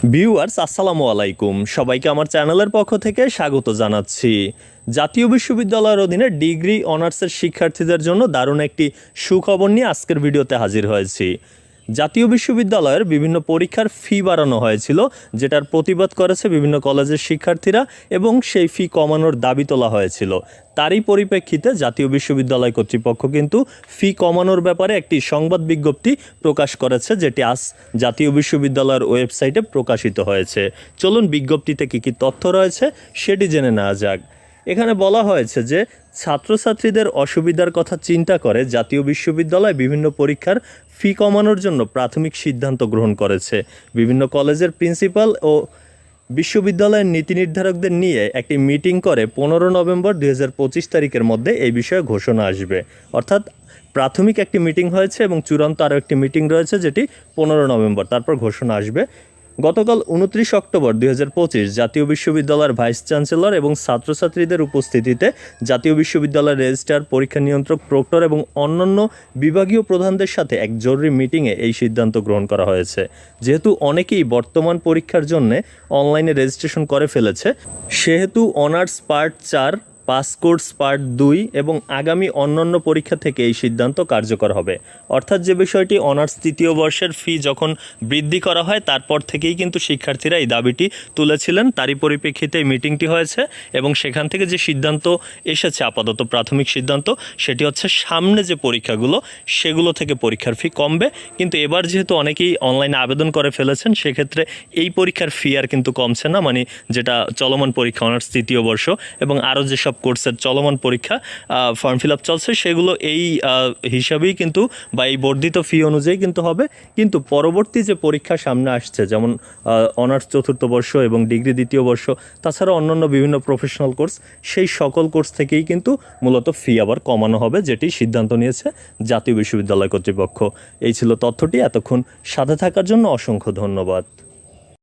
Viewers আসসালামু আলাইকুম, সবাইকে আমার চ্যানেলের পক্ষ থেকে স্বাগত জানাচ্ছি। জাতীয় বিশ্ববিদ্যালয়ের অধীনে ডিগ্রি অনার্সের শিক্ষার্থীদের জন্য দারুণ একটি সুখবর নিয়ে আজকের ভিডিওতে হাজির হয়েছি। জাতীয় বিশ্ববিদ্যালয়ের বিভিন্ন পরীক্ষার ফি বাড়ানো হয়েছিল, যেটার প্রতিবাদ করেছে বিভিন্ন কলেজের শিক্ষার্থীরা এবং সেই ফি কমানোর দাবি তোলা হয়েছিল। তারই পরিপ্রেক্ষিতে জাতীয় বিশ্ববিদ্যালয় কর্তৃপক্ষ কিন্তু ফি কমানোর ব্যাপারে একটি সংবাদ বিজ্ঞপ্তি প্রকাশ করেছে, যেটি আজ জাতীয় বিশ্ববিদ্যালয়ের ওয়েবসাইটে প্রকাশিত হয়েছে। চলুন বিজ্ঞপ্তিতে কী কী তথ্য রয়েছে সেটি জেনে নেওয়া যাক। এখানে বলা হয়েছে যে ছাত্রছাত্রীদের অসুবিধার কথা চিন্তা করে জাতীয় বিশ্ববিদ্যালয় বিভিন্ন পরীক্ষার ফি কমানোর জন্য প্রাথমিক সিদ্ধান্ত গ্রহণ করেছে। বিভিন্ন কলেজের প্রিন্সিপাল ও বিশ্ববিদ্যালয়ের নীতি নির্ধারকদের নিয়ে একটি মিটিং করে 15 নভেম্বর 2025 তারিখের মধ্যে এই বিষয়ে ঘোষণা আসবে। অর্থাৎ প্রাথমিক একটি মিটিং হয়েছে এবং চূড়ান্ত আরও একটি মিটিং রয়েছে, যেটি 15 নভেম্বর, তারপর ঘোষণা আসবে। গতকাল 29 অক্টোবর 2025 জাতীয় বিশ্ববিদ্যালয়ের ভাইস চ্যান্সেলর এবং ছাত্রছাত্রীদের উপস্থিতিতে জাতীয় বিশ্ববিদ্যালয়ের রেজিস্ট্রার, পরীক্ষা নিয়ন্ত্রক, প্রক্টর এবং অন্যান্য বিভাগীয় প্রধানদের সাথে এক জরুরি মিটিংয়ে এই সিদ্ধান্ত গ্রহণ করা হয়েছে। যেহেতু অনেকেই বর্তমান পরীক্ষার জন্য অনলাইনে রেজিস্ট্রেশন করে ফেলেছে, সেহেতু honours part 4, pass course part 2 এবং আগামী অন্যান্য পরীক্ষা থেকে এই সিদ্ধান্ত কার্যকর হবে। অর্থাৎ যে বিষয়টি অনার্স তৃতীয় বর্ষের ফি যখন বৃদ্ধি করা হয় তারপর থেকেই কিন্তু শিক্ষার্থীরা এই দাবিটি তুলেছিলেন, তারই পরিপ্রেক্ষিতে এই মিটিংটি হয়েছে এবং সেখান থেকে যে সিদ্ধান্ত এসেছে, আপাতত প্রাথমিক সিদ্ধান্ত, সেটি হচ্ছে সামনে যে পরীক্ষাগুলো সেগুলো থেকে পরীক্ষার ফি কমবে। কিন্তু এবার যেহেতু অনেকেই অনলাইনে আবেদন করে ফেলেছেন, সেক্ষেত্রে এই পরীক্ষার ফি আর কিন্তু কমছে না, মানে যেটা চলমান পরীক্ষা অনার্স তৃতীয় বর্ষ এবং আরও যেসব কোর্সের চলমান পরীক্ষা ফর্ম ফিল আপ চলছে সেগুলো এই হিসাবেই কিন্তু বা এই বর্ধিত ফি অনুযায়ী কিন্তু হবে। কিন্তু পরবর্তী যে পরীক্ষা সামনে আসছে, যেমন অনার্স চতুর্থ বর্ষ এবং ডিগ্রি দ্বিতীয় বর্ষ, তাছাড়া অন্যান্য বিভিন্ন প্রফেশনাল কোর্স, সেই সকল কোর্স থেকেই কিন্তু মূলত ফি আবার কমানো হবে, যেটি সিদ্ধান্ত নিয়েছে জাতীয় বিশ্ববিদ্যালয় কর্তৃপক্ষ। এই ছিল তথ্যটি। এতক্ষণ সাথে থাকার জন্য অসংখ্য ধন্যবাদ।